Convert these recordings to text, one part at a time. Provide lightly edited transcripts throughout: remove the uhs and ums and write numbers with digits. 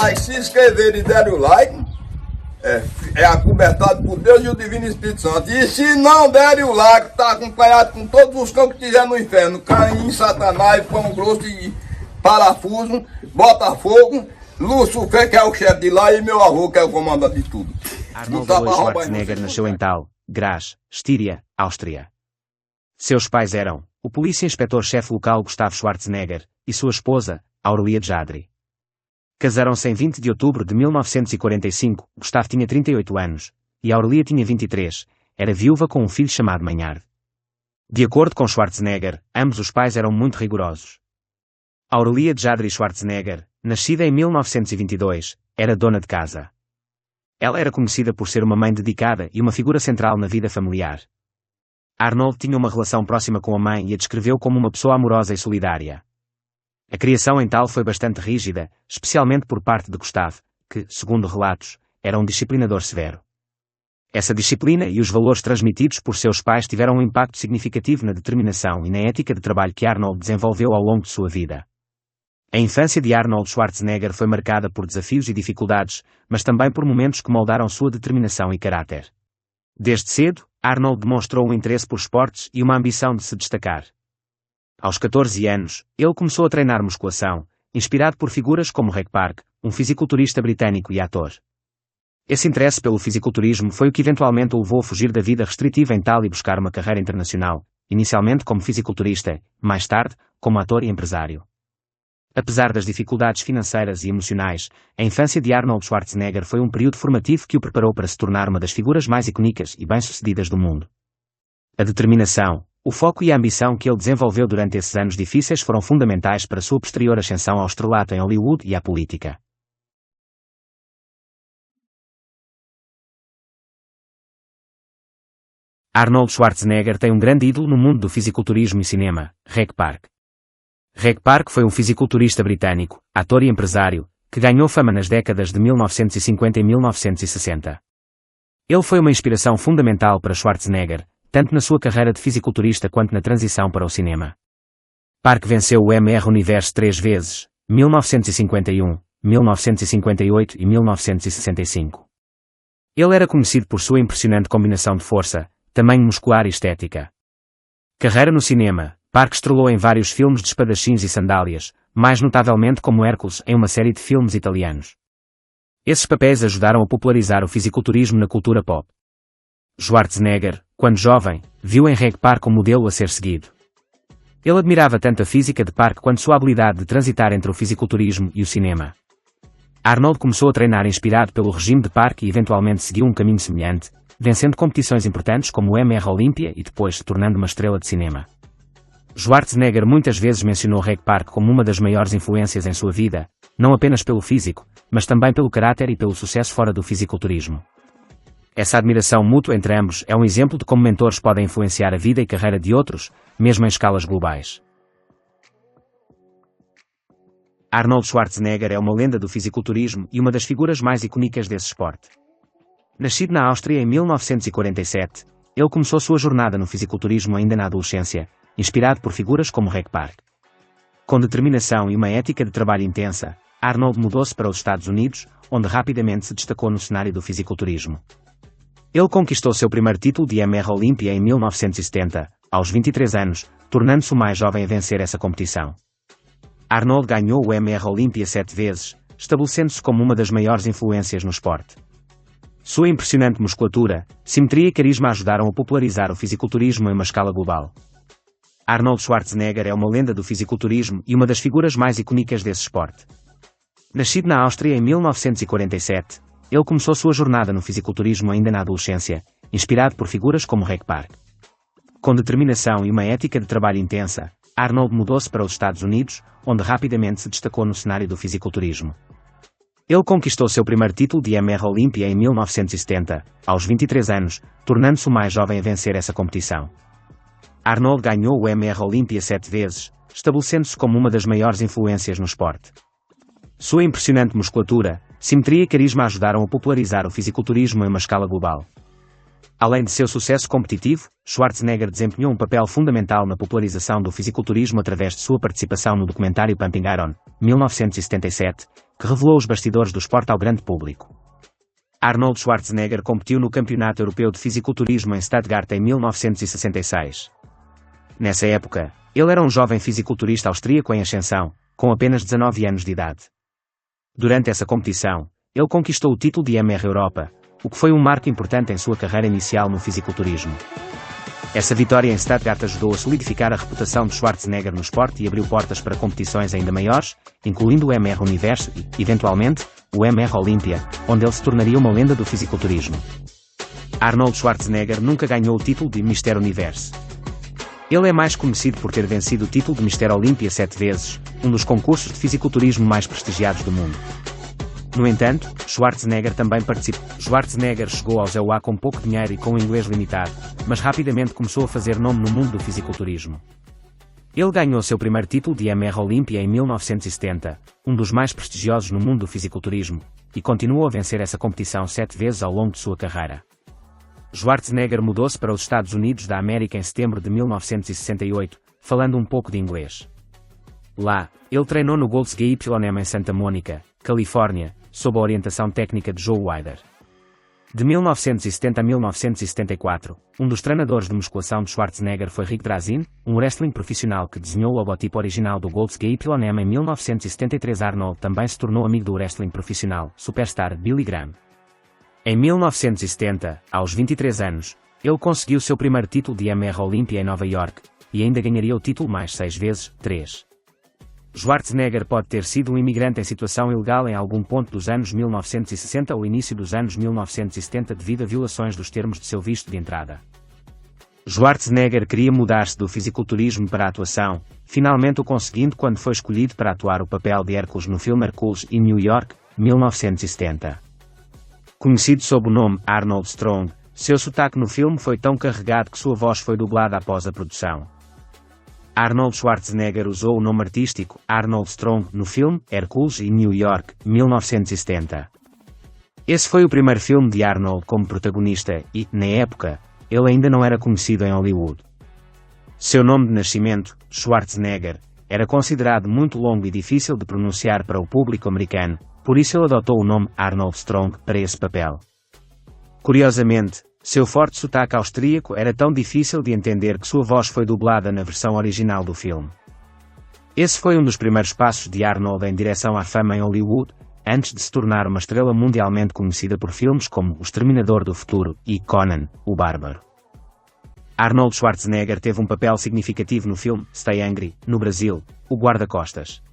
like, se inscreverem e derem o like, é acobertado por Deus e o Divino Espírito Santo. E se não derem o like, está acompanhado com todos os cão que tiver no inferno: Caim, Satanás, Pão Grosso e Parafuso, Botafogo, Lúcifer, que é o chefe de lá, e meu avô, que é o comandante de tudo. Arnold Alois Schwarzenegger nasceu em Thal, Graz, Estíria, Áustria. Seus pais eram o polícia-inspetor-chefe local Gustavo Schwarzenegger e sua esposa, Aurelia Jadri. Casaram-se em 20 de outubro de 1945, Gustavo tinha 38 anos, e Aurelia tinha 23, era viúva com um filho chamado Maynard. De acordo com Schwarzenegger, ambos os pais eram muito rigorosos. Aurelia Jadri Schwarzenegger, nascida em 1922, era dona de casa. Ela era conhecida por ser uma mãe dedicada e uma figura central na vida familiar. Arnold tinha uma relação próxima com a mãe e a descreveu como uma pessoa amorosa e solidária. A criação em Thal foi bastante rígida, especialmente por parte de Gustavo, que, segundo relatos, era um disciplinador severo. Essa disciplina e os valores transmitidos por seus pais tiveram um impacto significativo na determinação e na ética de trabalho que Arnold desenvolveu ao longo de sua vida. A infância de Arnold Schwarzenegger foi marcada por desafios e dificuldades, mas também por momentos que moldaram sua determinação e caráter. Desde cedo, Arnold demonstrou um interesse por esportes e uma ambição de se destacar. Aos 14 anos, ele começou a treinar musculação, inspirado por figuras como Reg Park, um fisiculturista britânico e ator. Esse interesse pelo fisiculturismo foi o que eventualmente o levou a fugir da vida restritiva em Thal e buscar uma carreira internacional, inicialmente como fisiculturista, mais tarde, como ator e empresário. Apesar das dificuldades financeiras e emocionais, a infância de Arnold Schwarzenegger foi um período formativo que o preparou para se tornar uma das figuras mais icónicas e bem-sucedidas do mundo. A determinação, o foco e a ambição que ele desenvolveu durante esses anos difíceis foram fundamentais para sua posterior ascensão ao estrelato em Hollywood e à política. Arnold Schwarzenegger tem um grande ídolo no mundo do fisiculturismo e cinema, Reg Park. Reg Park foi um fisiculturista britânico, ator e empresário, que ganhou fama nas décadas de 1950 e 1960. Ele foi uma inspiração fundamental para Schwarzenegger, tanto na sua carreira de fisiculturista quanto na transição para o cinema. Park venceu o MR Universe 3 vezes, 1951, 1958 e 1965. Ele era conhecido por sua impressionante combinação de força, tamanho muscular e estética. Carreira no cinema. Park estrelou em vários filmes de espadachins e sandálias, mais notavelmente como Hércules em uma série de filmes italianos. Esses papéis ajudaram a popularizar o fisiculturismo na cultura pop. Schwarzenegger, quando jovem, viu em Reg Park um modelo a ser seguido. Ele admirava tanto a física de Park quanto sua habilidade de transitar entre o fisiculturismo e o cinema. Arnold começou a treinar inspirado pelo regime de Park e eventualmente seguiu um caminho semelhante, vencendo competições importantes como o MR Olympia e depois se tornando uma estrela de cinema. Schwarzenegger muitas vezes mencionou Reg Park como uma das maiores influências em sua vida, não apenas pelo físico, mas também pelo caráter e pelo sucesso fora do fisiculturismo. Essa admiração mútua entre ambos é um exemplo de como mentores podem influenciar a vida e carreira de outros, mesmo em escalas globais. Arnold Schwarzenegger é uma lenda do fisiculturismo e uma das figuras mais icónicas desse esporte. Nascido na Áustria em 1947, ele começou sua jornada no fisiculturismo ainda na adolescência, inspirado por figuras como Reg Park. Com determinação e uma ética de trabalho intensa, Arnold mudou-se para os Estados Unidos, onde rapidamente se destacou no cenário do fisiculturismo. Ele conquistou seu primeiro título de MR Olympia em 1970, aos 23 anos, tornando-se o mais jovem a vencer essa competição. Arnold ganhou o MR Olympia 7 vezes, estabelecendo-se como uma das maiores influências no esporte. Sua impressionante musculatura, simetria e carisma ajudaram a popularizar o fisiculturismo em uma escala global. Arnold Schwarzenegger é uma lenda do fisiculturismo e uma das figuras mais icónicas desse esporte. Nascido na Áustria em 1947, ele começou sua jornada no fisiculturismo ainda na adolescência, inspirado por figuras como Reg Park. Com determinação e uma ética de trabalho intensa, Arnold mudou-se para os Estados Unidos, onde rapidamente se destacou no cenário do fisiculturismo. Ele conquistou seu primeiro título de MR Olympia em 1970, aos 23 anos, tornando-se o mais jovem a vencer essa competição. Arnold ganhou o MR Olympia 7 vezes, estabelecendo-se como uma das maiores influências no esporte. Sua impressionante musculatura, simetria e carisma ajudaram a popularizar o fisiculturismo em uma escala global. Além de seu sucesso competitivo, Schwarzenegger desempenhou um papel fundamental na popularização do fisiculturismo através de sua participação no documentário Pumping Iron, 1977, que revelou os bastidores do esporte ao grande público. Arnold Schwarzenegger competiu no Campeonato Europeu de Fisiculturismo em Stuttgart em 1966. Nessa época, ele era um jovem fisiculturista austríaco em ascensão, com apenas 19 anos de idade. Durante essa competição, ele conquistou o título de MR Europa, o que foi um marco importante em sua carreira inicial no fisiculturismo. Essa vitória em Stuttgart ajudou a solidificar a reputação de Schwarzenegger no esporte e abriu portas para competições ainda maiores, incluindo o MR Universo e, eventualmente, o MR Olympia, onde ele se tornaria uma lenda do fisiculturismo. Arnold Schwarzenegger nunca ganhou o título de Mr. Universo. Ele é mais conhecido por ter vencido o título de Mr. Olympia 7 vezes, um dos concursos de fisiculturismo mais prestigiados do mundo. No entanto, Schwarzenegger também participou. Schwarzenegger chegou ao EUA com pouco dinheiro e com um inglês limitado, mas rapidamente começou a fazer nome no mundo do fisiculturismo. Ele ganhou seu primeiro título de MR Olympia em 1970, um dos mais prestigiosos no mundo do fisiculturismo, e continuou a vencer essa competição 7 vezes ao longo de sua carreira. Schwarzenegger mudou-se para os Estados Unidos da América em setembro de 1968, falando um pouco de inglês. Lá, ele treinou no Gold's Gym em Santa Mônica, Califórnia, sob a orientação técnica de Joe Weider. De 1970 a 1974, um dos treinadores de musculação de Schwarzenegger foi Rick Drasin, um wrestling profissional que desenhou o logotipo original do Gold's Gym em 1973. Arnold também se tornou amigo do wrestling profissional, superstar Billy Graham. Em 1970, aos 23 anos, ele conseguiu seu primeiro título de MR Olympia em Nova York, e ainda ganharia o título mais 6 vezes, 3. Schwarzenegger pode ter sido um imigrante em situação ilegal em algum ponto dos anos 1960 ou início dos anos 1970 devido a violações dos termos de seu visto de entrada. Schwarzenegger queria mudar-se do fisiculturismo para a atuação, finalmente o conseguindo quando foi escolhido para atuar o papel de Hércules no filme Hercules in New York, 1970. Conhecido sob o nome Arnold Strong, seu sotaque no filme foi tão carregado que sua voz foi dublada após a produção. Arnold Schwarzenegger usou o nome artístico Arnold Strong no filme Hercules in New York, 1970. Esse foi o primeiro filme de Arnold como protagonista e, na época, ele ainda não era conhecido em Hollywood. Seu nome de nascimento, Schwarzenegger, era considerado muito longo e difícil de pronunciar para o público americano, por isso ele adotou o nome Arnold Strong para esse papel. Curiosamente, seu forte sotaque austríaco era tão difícil de entender que sua voz foi dublada na versão original do filme. Esse foi um dos primeiros passos de Arnold em direção à fama em Hollywood, antes de se tornar uma estrela mundialmente conhecida por filmes como O Exterminador do Futuro e Conan, o Bárbaro. Arnold Schwarzenegger teve um papel significativo no filme Stay Angry, no Brasil, o guarda-costas.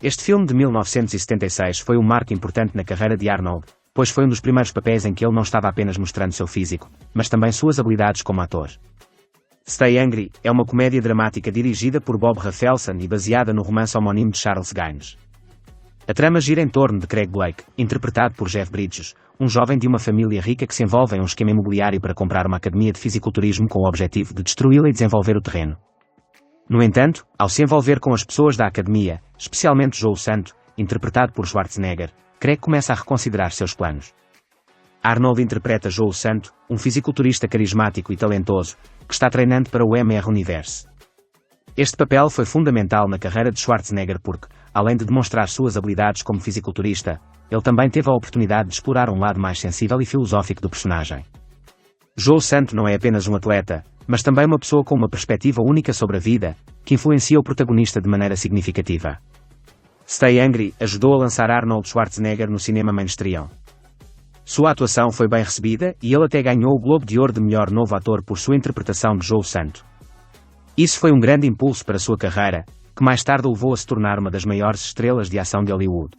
Este filme de 1976 foi um marco importante na carreira de Arnold, pois foi um dos primeiros papéis em que ele não estava apenas mostrando seu físico, mas também suas habilidades como ator. Stay Angry é uma comédia dramática dirigida por Bob Rafelson e baseada no romance homónimo de Charles Gaines. A trama gira em torno de Craig Blake, interpretado por Jeff Bridges, um jovem de uma família rica que se envolve em um esquema imobiliário para comprar uma academia de fisiculturismo com o objetivo de destruí-la e desenvolver o terreno. No entanto, ao se envolver com as pessoas da academia, especialmente Joe Santo, interpretado por Schwarzenegger, Craig começa a reconsiderar seus planos. Arnold interpreta Joe Santo, um fisiculturista carismático e talentoso, que está treinando para o MR Universo. Este papel foi fundamental na carreira de Schwarzenegger porque, além de demonstrar suas habilidades como fisiculturista, ele também teve a oportunidade de explorar um lado mais sensível e filosófico do personagem. Joe Santo não é apenas um atleta, mas também uma pessoa com uma perspectiva única sobre a vida, que influencia o protagonista de maneira significativa. Stay Angry ajudou a lançar Arnold Schwarzenegger no cinema mainstream. Sua atuação foi bem recebida e ele até ganhou o Globo de Ouro de melhor novo ator por sua interpretação de Joe Santo. Isso foi um grande impulso para sua carreira, que mais tarde o levou a se tornar uma das maiores estrelas de ação de Hollywood.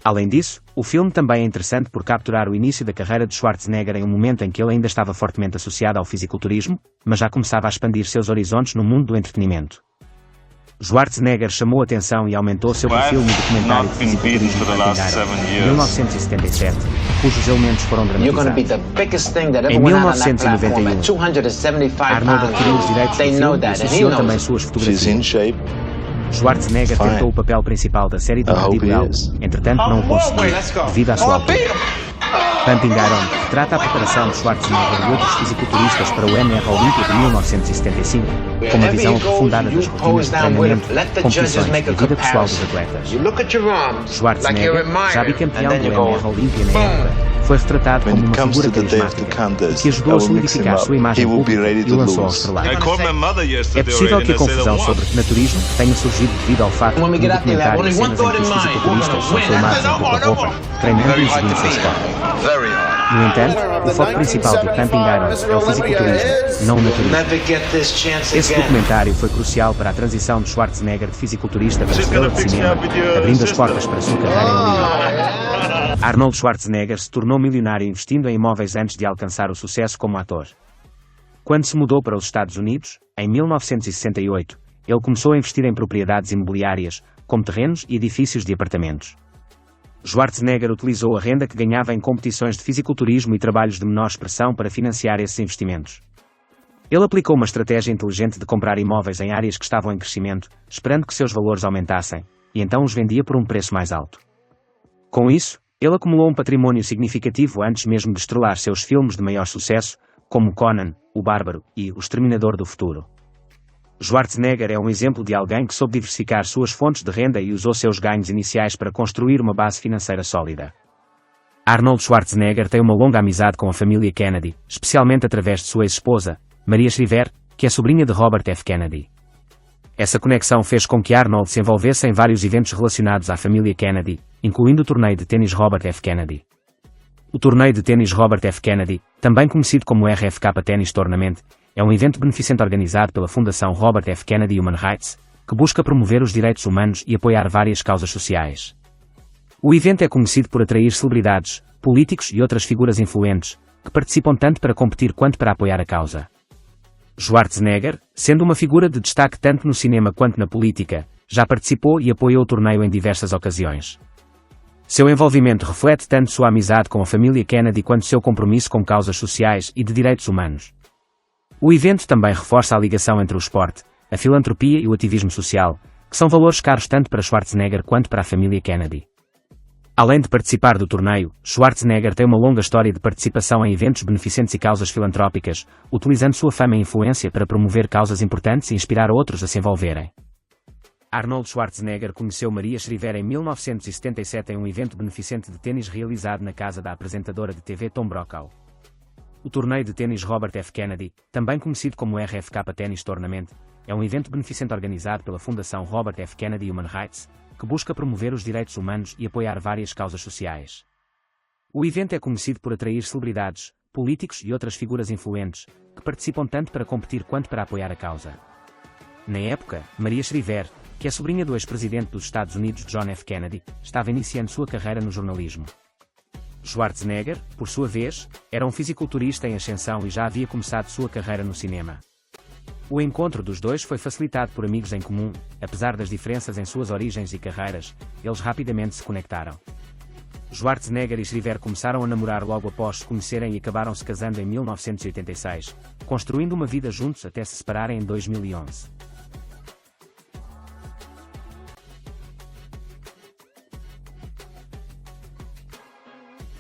Além disso, o filme também é interessante por capturar o início da carreira de Schwarzenegger em um momento em que ele ainda estava fortemente associado ao fisiculturismo, mas já começava a expandir seus horizontos no mundo do entretenimento. Schwarzenegger chamou atenção e aumentou seu perfil no documentário de fisiculturismo em 1977, cujos elementos foram dramatizados. Em 1991, Arnold adquiriu os direitos do filme e associou também suas fotografias. Schwarzenegger tentou o papel principal da série de Bodybuilder, entretanto não o conseguiu, devido à sua altura. Pumping Iron retrata a preparação de Schwarzenegger e outros fisiculturistas para o MR Olympia de 1975, com uma visão aprofundada das rotinas de treinamento, competições e vida pessoal dos atletas. Schwarzenegger, já bicampeão do MR Olympia na época, foi retratado como uma figura carismática que ajudou a solidificar sua imagem pública e o lançou ao estrelato. É possível que a confusão sobre naturismo tenha surgido devido ao facto de um documentário de cenas em que os fisiculturistas são filmados em pouca roupa, treinando e exibindo seu esporte. No entanto, o foco principal de Pumping Iron é o fisiculturismo, não o naturismo. Esse documentário foi crucial para a transição de Schwarzenegger de fisiculturista para estrela de cinema, abrindo as portas para a sua carreira em Hollywood. Arnold Schwarzenegger se tornou milionário investindo em imóveis antes de alcançar o sucesso como ator. Quando se mudou para os Estados Unidos, em 1968, ele começou a investir em propriedades imobiliárias, como terrenos e edifícios de apartamentos. Schwarzenegger utilizou a renda que ganhava em competições de fisiculturismo e trabalhos de menor expressão para financiar esses investimentos. Ele aplicou uma estratégia inteligente de comprar imóveis em áreas que estavam em crescimento, esperando que seus valores aumentassem, e então os vendia por um preço mais alto. Com isso, ele acumulou um patrimônio significativo antes mesmo de estrelar seus filmes de maior sucesso, como Conan, o Bárbaro e O Exterminador do Futuro. Schwarzenegger é um exemplo de alguém que soube diversificar suas fontes de renda e usou seus ganhos iniciais para construir uma base financeira sólida. Arnold Schwarzenegger tem uma longa amizade com a família Kennedy, especialmente através de sua ex-esposa, Maria Shriver, que é sobrinha de Robert F. Kennedy. Essa conexão fez com que Arnold se envolvesse em vários eventos relacionados à família Kennedy, incluindo o torneio de tênis Robert F. Kennedy. O torneio de tênis Robert F. Kennedy, também conhecido como RFK Tennis Tournament, é um evento beneficente organizado pela Fundação Robert F. Kennedy Human Rights, que busca promover os direitos humanos e apoiar várias causas sociais. O evento é conhecido por atrair celebridades, políticos e outras figuras influentes, que participam tanto para competir quanto para apoiar a causa. Schwarzenegger, sendo uma figura de destaque tanto no cinema quanto na política, já participou e apoiou o torneio em diversas ocasiões. Seu envolvimento reflete tanto sua amizade com a família Kennedy quanto seu compromisso com causas sociais e de direitos humanos. O evento também reforça a ligação entre o esporte, a filantropia e o ativismo social, que são valores caros tanto para Schwarzenegger quanto para a família Kennedy. Além de participar do torneio, Schwarzenegger tem uma longa história de participação em eventos beneficentes e causas filantrópicas, utilizando sua fama e influência para promover causas importantes e inspirar outros a se envolverem. Arnold Schwarzenegger conheceu Maria Shriver em 1977 em um evento beneficente de tênis realizado na casa da apresentadora de TV Tom Brokaw. O torneio de tênis Robert F. Kennedy, também conhecido como RFK Tennis Tournament, é um evento beneficente organizado pela Fundação Robert F. Kennedy Human Rights, que busca promover os direitos humanos e apoiar várias causas sociais. O evento é conhecido por atrair celebridades, políticos e outras figuras influentes, que participam tanto para competir quanto para apoiar a causa. Na época, Maria Shriver, que é sobrinha do ex-presidente dos Estados Unidos John F. Kennedy, estava iniciando sua carreira no jornalismo. Schwarzenegger, por sua vez, era um fisiculturista em ascensão e já havia começado sua carreira no cinema. O encontro dos dois foi facilitado por amigos em comum, apesar das diferenças em suas origens e carreiras, eles rapidamente se conectaram. Schwarzenegger e Shriver começaram a namorar logo após se conhecerem e acabaram se casando em 1986, construindo uma vida juntos até se separarem em 2011.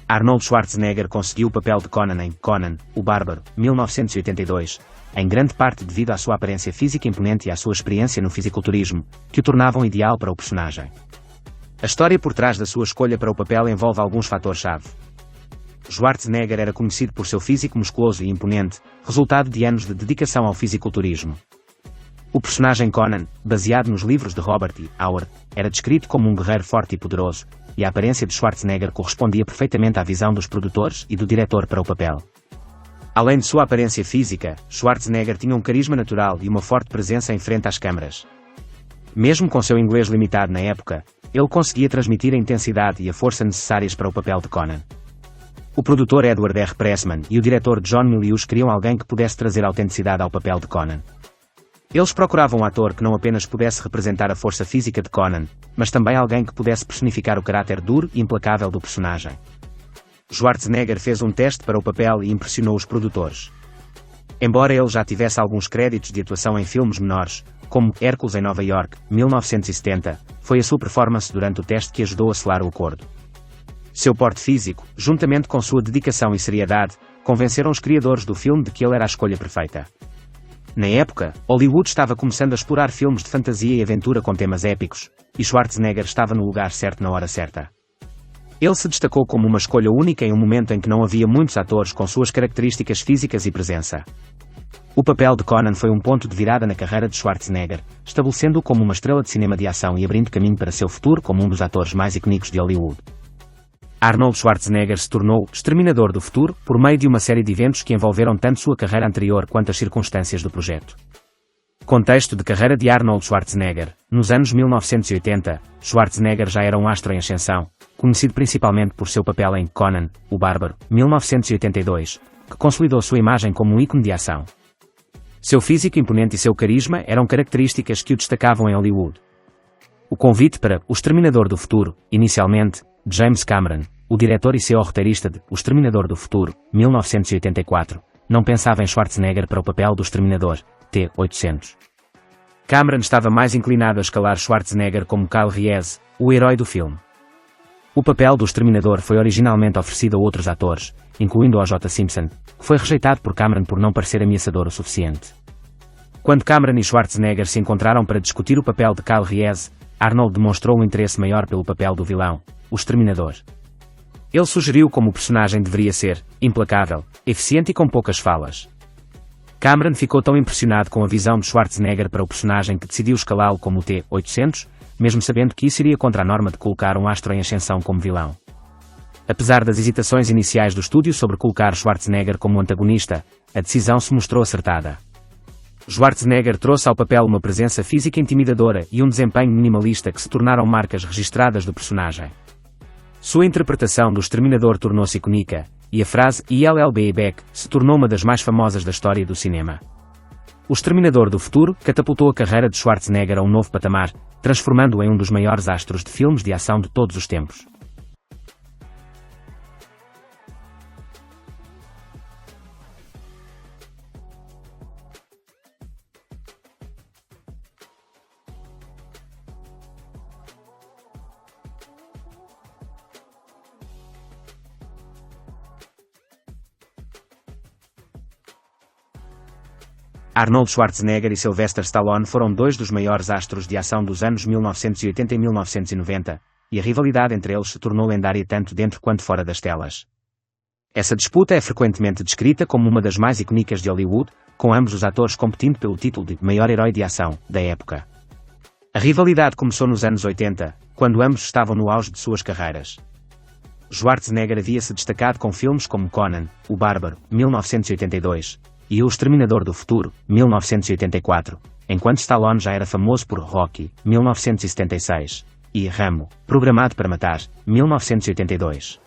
Arnold Schwarzenegger conseguiu o papel de Conan em Conan, o Bárbaro, 1982, em grande parte devido à sua aparência física imponente e à sua experiência no fisiculturismo, que o tornavam ideal para o personagem. A história por trás da sua escolha para o papel envolve alguns fatores-chave. Schwarzenegger era conhecido por seu físico musculoso e imponente, resultado de anos de dedicação ao fisiculturismo. O personagem Conan, baseado nos livros de Robert E. Howard, era descrito como um guerreiro forte e poderoso, e a aparência de Schwarzenegger correspondia perfeitamente à visão dos produtores e do diretor para o papel. Além de sua aparência física, Schwarzenegger tinha um carisma natural e uma forte presença em frente às câmaras. Mesmo com seu inglês limitado na época, ele conseguia transmitir a intensidade e a força necessárias para o papel de Conan. O produtor Edward R. Pressman e o diretor John Milius queriam alguém que pudesse trazer autenticidade ao papel de Conan. Eles procuravam um ator que não apenas pudesse representar a força física de Conan, mas também alguém que pudesse personificar o caráter duro e implacável do personagem. Schwarzenegger fez um teste para o papel e impressionou os produtores. Embora ele já tivesse alguns créditos de atuação em filmes menores, como Hércules em Nova York, 1970, foi a sua performance durante o teste que ajudou a selar o acordo. Seu porte físico, juntamente com sua dedicação e seriedade, convenceram os criadores do filme de que ele era a escolha perfeita. Na época, Hollywood estava começando a explorar filmes de fantasia e aventura com temas épicos, e Schwarzenegger estava no lugar certo na hora certa. Ele se destacou como uma escolha única em um momento em que não havia muitos atores com suas características físicas e presença. O papel de Conan foi um ponto de virada na carreira de Schwarzenegger, estabelecendo-o como uma estrela de cinema de ação e abrindo caminho para seu futuro como um dos atores mais icónicos de Hollywood. Arnold Schwarzenegger se tornou Exterminador do Futuro por meio de uma série de eventos que envolveram tanto sua carreira anterior quanto as circunstâncias do projeto. Contexto de carreira de Arnold Schwarzenegger. Nos anos 1980, Schwarzenegger já era um astro em ascensão, conhecido principalmente por seu papel em Conan, o Bárbaro, 1982, que consolidou sua imagem como um ícone de ação. Seu físico imponente e seu carisma eram características que o destacavam em Hollywood. O convite para O Exterminador do Futuro, inicialmente, James Cameron, o diretor e CEO roteirista de O Exterminador do Futuro, 1984, não pensava em Schwarzenegger para o papel do Exterminador, T-800. Cameron estava mais inclinado a escalar Schwarzenegger como Kyle Reese, o herói do filme. O papel do Exterminador foi originalmente oferecido a outros atores, incluindo O.J. Simpson, que foi rejeitado por Cameron por não parecer ameaçador o suficiente. Quando Cameron e Schwarzenegger se encontraram para discutir o papel de Kyle Reese, Arnold demonstrou um interesse maior pelo papel do vilão, o Exterminador. Ele sugeriu como o personagem deveria ser implacável, eficiente e com poucas falas. Cameron ficou tão impressionado com a visão de Schwarzenegger para o personagem que decidiu escalá-lo como o T-800, mesmo sabendo que isso iria contra a norma de colocar um astro em ascensão como vilão. Apesar das hesitações iniciais do estúdio sobre colocar Schwarzenegger como antagonista, a decisão se mostrou acertada. Schwarzenegger trouxe ao papel uma presença física intimidadora e um desempenho minimalista que se tornaram marcas registradas do personagem. Sua interpretação do Exterminador tornou-se icónica, e a frase "I'll be back" se tornou uma das mais famosas da história do cinema. O Exterminador do Futuro catapultou a carreira de Schwarzenegger a um novo patamar, transformando-o em um dos maiores astros de filmes de ação de todos os tempos. Arnold Schwarzenegger e Sylvester Stallone foram dois dos maiores astros de ação dos anos 1980 e 1990, e a rivalidade entre eles se tornou lendária tanto dentro quanto fora das telas. Essa disputa é frequentemente descrita como uma das mais icónicas de Hollywood, com ambos os atores competindo pelo título de maior herói de ação da época. A rivalidade começou nos anos 80, quando ambos estavam no auge de suas carreiras. Schwarzenegger havia se destacado com filmes como Conan, o Bárbaro, 1982, e O Exterminador do Futuro, 1984, enquanto Stallone já era famoso por Rocky, 1976, e Rambo, Programado para Matar, 1982.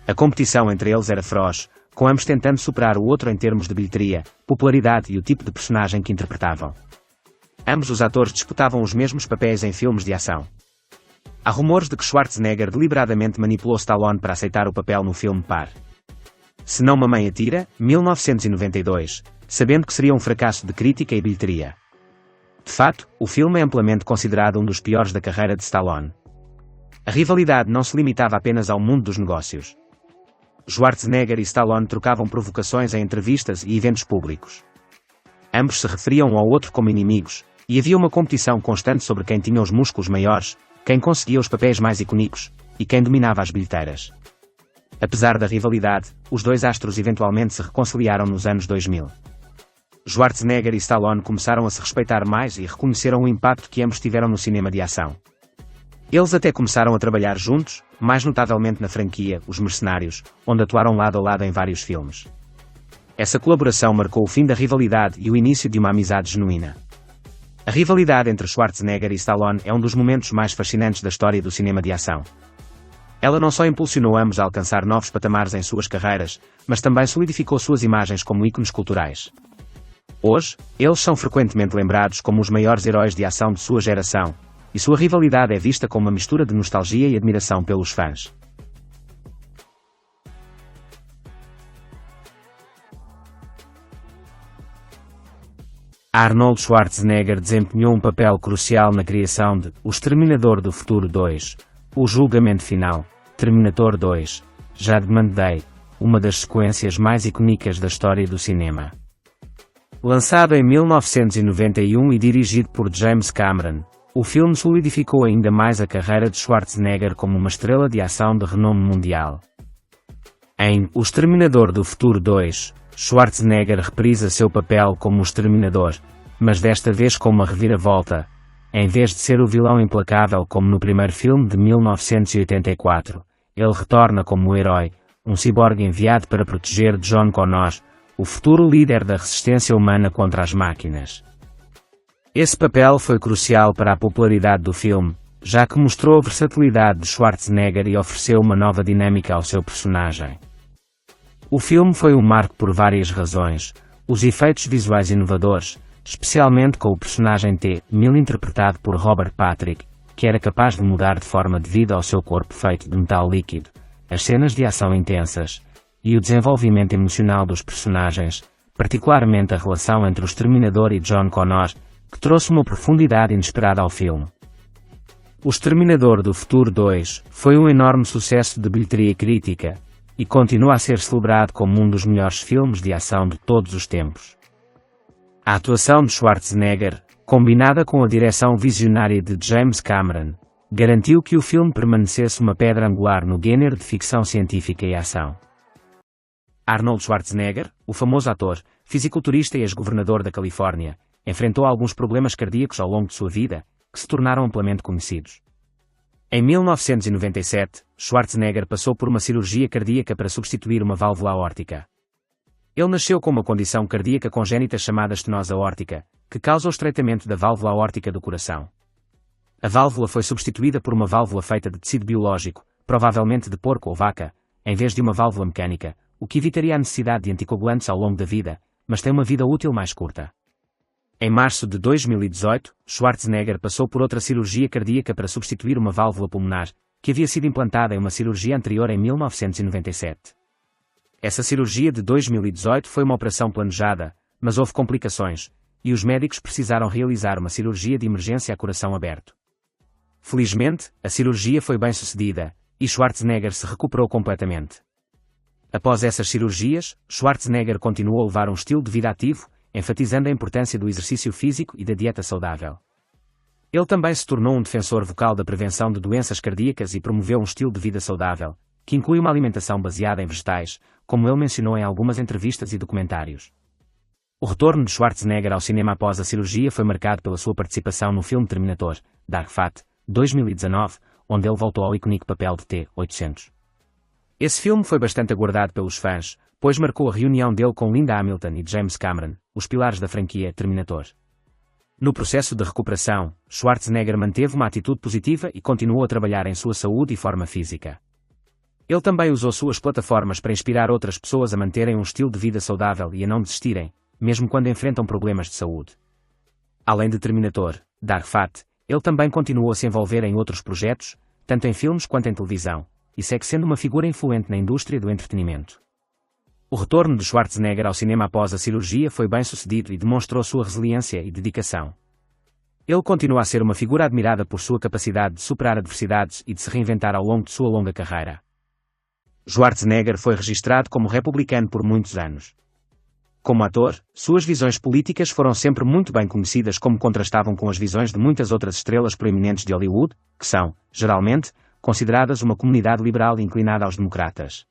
A competição entre eles era feroz, com ambos tentando superar o outro em termos de bilheteria, popularidade e o tipo de personagem que interpretavam. Ambos os atores disputavam os mesmos papéis em filmes de ação. Há rumores de que Schwarzenegger deliberadamente manipulou Stallone para aceitar o papel no filme Par. Se Não Mamãe Atira, 1992, sabendo que seria um fracasso de crítica e bilheteria. De fato, o filme é amplamente considerado um dos piores da carreira de Stallone. A rivalidade não se limitava apenas ao mundo dos negócios. Schwarzenegger e Stallone trocavam provocações em entrevistas e eventos públicos. Ambos se referiam um ao outro como inimigos, e havia uma competição constante sobre quem tinha os músculos maiores, quem conseguia os papéis mais icónicos, e quem dominava as bilheteiras. Apesar da rivalidade, os dois astros eventualmente se reconciliaram nos anos 2000. Schwarzenegger e Stallone começaram a se respeitar mais e reconheceram o impacto que ambos tiveram no cinema de ação. Eles até começaram a trabalhar juntos, mais notavelmente na franquia Os Mercenários, onde atuaram lado a lado em vários filmes. Essa colaboração marcou o fim da rivalidade e o início de uma amizade genuína. A rivalidade entre Schwarzenegger e Stallone é um dos momentos mais fascinantes da história do cinema de ação. Ela não só impulsionou ambos a alcançar novos patamares em suas carreiras, mas também solidificou suas imagens como ícones culturais. Hoje, eles são frequentemente lembrados como os maiores heróis de ação de sua geração, e sua rivalidade é vista como uma mistura de nostalgia e admiração pelos fãs. Arnold Schwarzenegger desempenhou um papel crucial na criação de O Exterminador do Futuro 2, O Julgamento Final, Terminator 2, Judgment Day, uma das sequências mais icónicas da história do cinema. Lançado em 1991 e dirigido por James Cameron, o filme solidificou ainda mais a carreira de Schwarzenegger como uma estrela de ação de renome mundial. Em O Exterminador do Futuro 2, Schwarzenegger reprisa seu papel como o Exterminador, mas desta vez com uma reviravolta. Em vez de ser o vilão implacável como no primeiro filme de 1984, ele retorna como o herói, um ciborgue enviado para proteger John Connor, o futuro líder da resistência humana contra as máquinas. Esse papel foi crucial para a popularidade do filme, já que mostrou a versatilidade de Schwarzenegger e ofereceu uma nova dinâmica ao seu personagem. O filme foi um marco por várias razões: os efeitos visuais inovadores, especialmente com o personagem T-1000 interpretado por Robert Patrick, que era capaz de mudar de forma devido ao seu corpo feito de metal líquido, as cenas de ação intensas, e o desenvolvimento emocional dos personagens, particularmente a relação entre o Exterminador e John Connor, que trouxe uma profundidade inesperada ao filme. O Exterminador do Futuro 2 foi um enorme sucesso de bilheteria crítica, e continua a ser celebrado como um dos melhores filmes de ação de todos os tempos. A atuação de Schwarzenegger, combinada com a direção visionária de James Cameron, garantiu que o filme permanecesse uma pedra angular no gênero de ficção científica e ação. Arnold Schwarzenegger, o famoso ator, fisiculturista e ex-governador da Califórnia, enfrentou alguns problemas cardíacos ao longo de sua vida, que se tornaram amplamente conhecidos. Em 1997, Schwarzenegger passou por uma cirurgia cardíaca para substituir uma válvula aórtica. Ele nasceu com uma condição cardíaca congénita chamada estenose aórtica, que causa o estreitamento da válvula aórtica do coração. A válvula foi substituída por uma válvula feita de tecido biológico, provavelmente de porco ou vaca, em vez de uma válvula mecânica, o que evitaria a necessidade de anticoagulantes ao longo da vida, mas tem uma vida útil mais curta. Em março de 2018, Schwarzenegger passou por outra cirurgia cardíaca para substituir uma válvula pulmonar, que havia sido implantada em uma cirurgia anterior em 1997. Essa cirurgia de 2018 foi uma operação planejada, mas houve complicações, e os médicos precisaram realizar uma cirurgia de emergência a coração aberto. Felizmente, a cirurgia foi bem sucedida, e Schwarzenegger se recuperou completamente. Após essas cirurgias, Schwarzenegger continuou a levar um estilo de vida ativo, enfatizando a importância do exercício físico e da dieta saudável. Ele também se tornou um defensor vocal da prevenção de doenças cardíacas e promoveu um estilo de vida saudável, que inclui uma alimentação baseada em vegetais, como ele mencionou em algumas entrevistas e documentários. O retorno de Schwarzenegger ao cinema após a cirurgia foi marcado pela sua participação no filme Terminator, Dark Fate, 2019, onde ele voltou ao icónico papel de T-800. Esse filme foi bastante aguardado pelos fãs, pois marcou a reunião dele com Linda Hamilton e James Cameron, os pilares da franquia Terminator. No processo de recuperação, Schwarzenegger manteve uma atitude positiva e continuou a trabalhar em sua saúde e forma física. Ele também usou suas plataformas para inspirar outras pessoas a manterem um estilo de vida saudável e a não desistirem, mesmo quando enfrentam problemas de saúde. Além de Terminator, Dark Fate, ele também continuou a se envolver em outros projetos, tanto em filmes quanto em televisão, e segue sendo uma figura influente na indústria do entretenimento. O retorno de Schwarzenegger ao cinema após a cirurgia foi bem sucedido e demonstrou sua resiliência e dedicação. Ele continua a ser uma figura admirada por sua capacidade de superar adversidades e de se reinventar ao longo de sua longa carreira. Schwarzenegger foi registrado como republicano por muitos anos. Como ator, suas visões políticas foram sempre muito bem conhecidas, como contrastavam com as visões de muitas outras estrelas proeminentes de Hollywood, que são, geralmente, consideradas uma comunidade liberal inclinada aos democratas.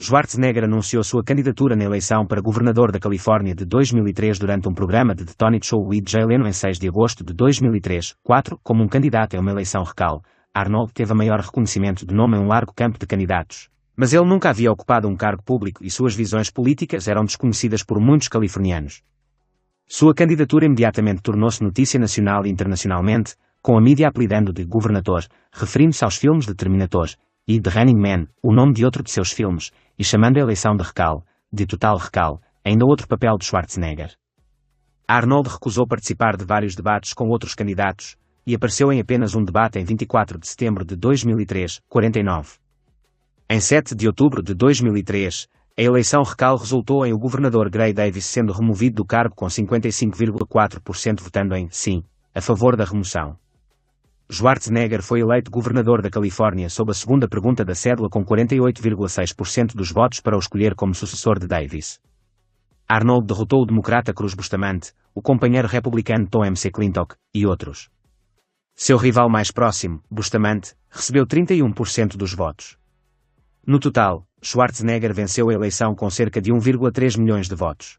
Schwarzenegger anunciou sua candidatura na eleição para governador da Califórnia de 2003 durante um programa de The Tonight Show with Jay Leno em 6 de agosto de 2003. Como um candidato a uma eleição recal, Arnold teve a maior reconhecimento de nome em um largo campo de candidatos. Mas ele nunca havia ocupado um cargo público e suas visões políticas eram desconhecidas por muitos californianos. Sua candidatura imediatamente tornou-se notícia nacional e internacionalmente, com a mídia apelidando de governador, referindo-se aos filmes de Terminator e The Running Man, o nome de outro de seus filmes, e chamando a eleição de recal, de total recal, ainda outro papel de Schwarzenegger. Arnold recusou participar de vários debates com outros candidatos, e apareceu em apenas um debate em 24 de setembro de 2003, 49. Em 7 de outubro de 2003, a eleição recal resultou em o governador Gray Davis sendo removido do cargo com 55,4% votando em sim, a favor da remoção. Schwarzenegger foi eleito governador da Califórnia sob a segunda pergunta da cédula com 48,6% dos votos para o escolher como sucessor de Davis. Arnold derrotou o democrata Cruz Bustamante, o companheiro republicano Tom McClintock, e outros. Seu rival mais próximo, Bustamante, recebeu 31% dos votos. No total, Schwarzenegger venceu a eleição com cerca de 1,3 milhões de votos.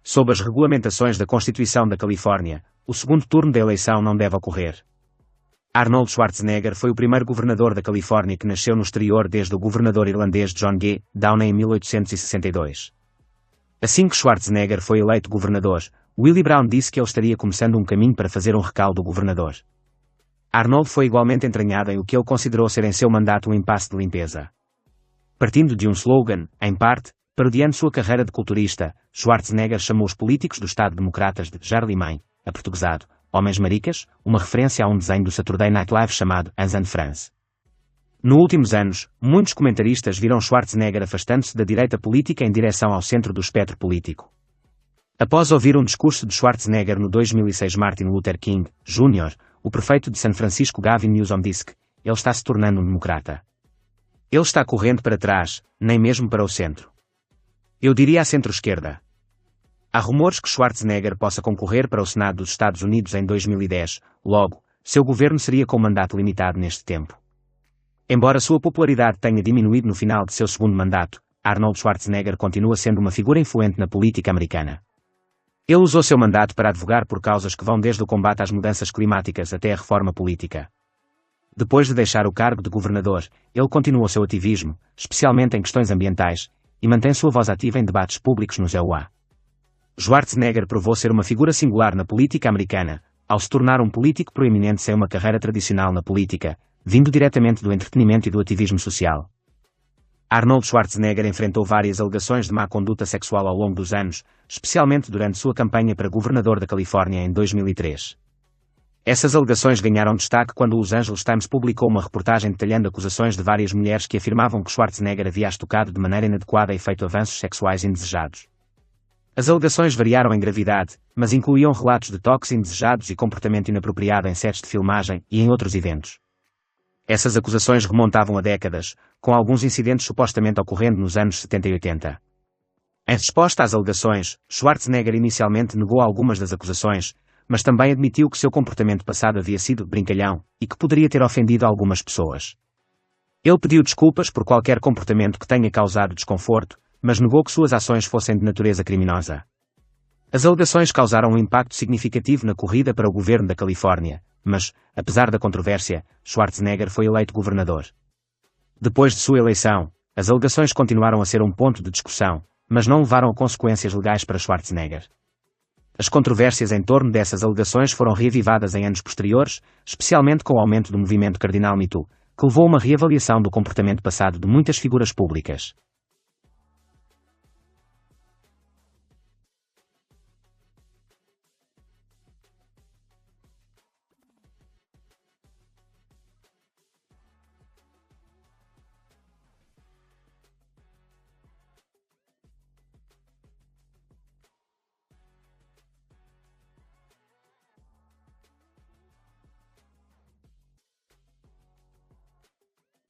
Sob as regulamentações da Constituição da Califórnia, o segundo turno da eleição não deve ocorrer. Arnold Schwarzenegger foi o primeiro governador da Califórnia que nasceu no exterior desde o governador irlandês John G. Downey em 1862. Assim que Schwarzenegger foi eleito governador, Willie Brown disse que ele estaria começando um caminho para fazer um recall do governador. Arnold foi igualmente entranhado em o que ele considerou ser em seu mandato um impasse de limpeza. Partindo de um slogan, em parte, parodiando sua carreira de culturista, Schwarzenegger chamou os políticos do Estado democratas de Jarlimãe, aportuguesado, homens maricas, uma referência a um desenho do Saturday Night Live chamado Ans en France. Nos últimos anos, muitos comentaristas viram Schwarzenegger afastando-se da direita política em direção ao centro do espectro político. Após ouvir um discurso de Schwarzenegger no 2006, Martin Luther King, Jr., o prefeito de São Francisco Gavin Newsom disse que ele está se tornando um democrata. Ele está correndo para trás, nem mesmo para o centro. Eu diria a centro-esquerda. Há rumores que Schwarzenegger possa concorrer para o Senado dos Estados Unidos em 2010, logo, seu governo seria com mandato limitado neste tempo. Embora sua popularidade tenha diminuído no final de seu segundo mandato, Arnold Schwarzenegger continua sendo uma figura influente na política americana. Ele usou seu mandato para advogar por causas que vão desde o combate às mudanças climáticas até a reforma política. Depois de deixar o cargo de governador, ele continuou seu ativismo, especialmente em questões ambientais, e mantém sua voz ativa em debates públicos no EUA. Schwarzenegger provou ser uma figura singular na política americana, ao se tornar um político proeminente sem uma carreira tradicional na política, vindo diretamente do entretenimento e do ativismo social. Arnold Schwarzenegger enfrentou várias alegações de má conduta sexual ao longo dos anos, especialmente durante sua campanha para governador da Califórnia em 2003. Essas alegações ganharam destaque quando o Los Angeles Times publicou uma reportagem detalhando acusações de várias mulheres que afirmavam que Schwarzenegger havia as tocado de maneira inadequada e feito avanços sexuais indesejados. As alegações variaram em gravidade, mas incluíam relatos de toques indesejados e comportamento inapropriado em sets de filmagem e em outros eventos. Essas acusações remontavam a décadas, com alguns incidentes supostamente ocorrendo nos anos 70 e 80. Em resposta às alegações, Schwarzenegger inicialmente negou algumas das acusações, mas também admitiu que seu comportamento passado havia sido brincalhão e que poderia ter ofendido algumas pessoas. Ele pediu desculpas por qualquer comportamento que tenha causado desconforto, mas negou que suas ações fossem de natureza criminosa. As alegações causaram um impacto significativo na corrida para o governo da Califórnia, mas, apesar da controvérsia, Schwarzenegger foi eleito governador. Depois de sua eleição, as alegações continuaram a ser um ponto de discussão, mas não levaram a consequências legais para Schwarzenegger. As controvérsias em torno dessas alegações foram reavivadas em anos posteriores, especialmente com o aumento do movimento Cardinal Me Too, que levou a uma reavaliação do comportamento passado de muitas figuras públicas.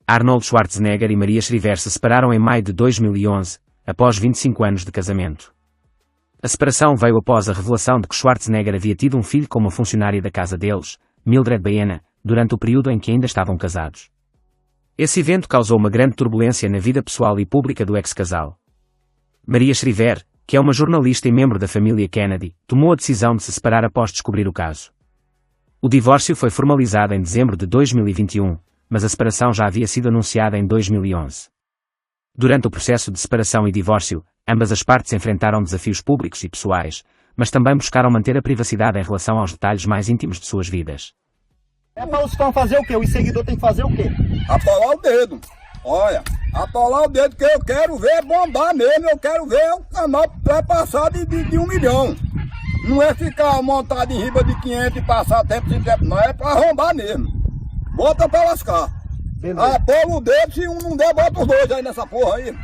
Arnold Schwarzenegger e Maria Shriver se separaram em maio de 2011, após 25 anos de casamento. A separação veio após a revelação de que Schwarzenegger havia tido um filho com uma funcionária da casa deles, Mildred Baena, durante o período em que ainda estavam casados. Esse evento causou uma grande turbulência na vida pessoal e pública do ex-casal. Maria Shriver, que é uma jornalista e membro da família Kennedy, tomou a decisão de se separar após descobrir o caso. O divórcio foi formalizado em dezembro de 2021, mas a separação já havia sido anunciada em 2011. Durante o processo de separação e divórcio, ambas as partes enfrentaram desafios públicos e pessoais, mas também buscaram manter a privacidade em relação aos detalhes mais íntimos de suas vidas. É para os fãs fazer o quê? O seguidor tem que fazer o quê? Atolar o dedo. Olha, atolar o dedo que eu quero ver bombar mesmo, eu quero ver o canal passar de 1 milhão. Não é ficar montado em riba de 500 e passar tempo sem tempo, não, é para arrombar mesmo. Bota pra lascar. Atola o dedo, se um não der, bota os dois aí nessa porra aí.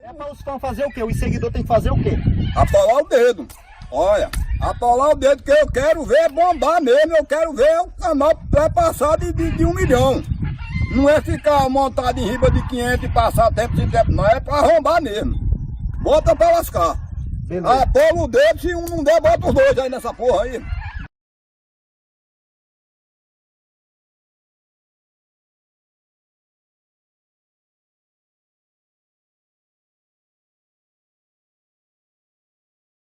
É para os fãs fazer o quê? Os seguidores têm que fazer o quê? Atolar o dedo. Olha, atolar o dedo que eu quero ver bombar mesmo. Eu quero ver o canal passar de 1 milhão. Não é ficar montado em riba de 500 e passar tempo sem tempo, não. É pra arrombar mesmo. Bota pra lascar. Beleza. Atola o dedo, se um não der, bota os dois aí nessa porra aí.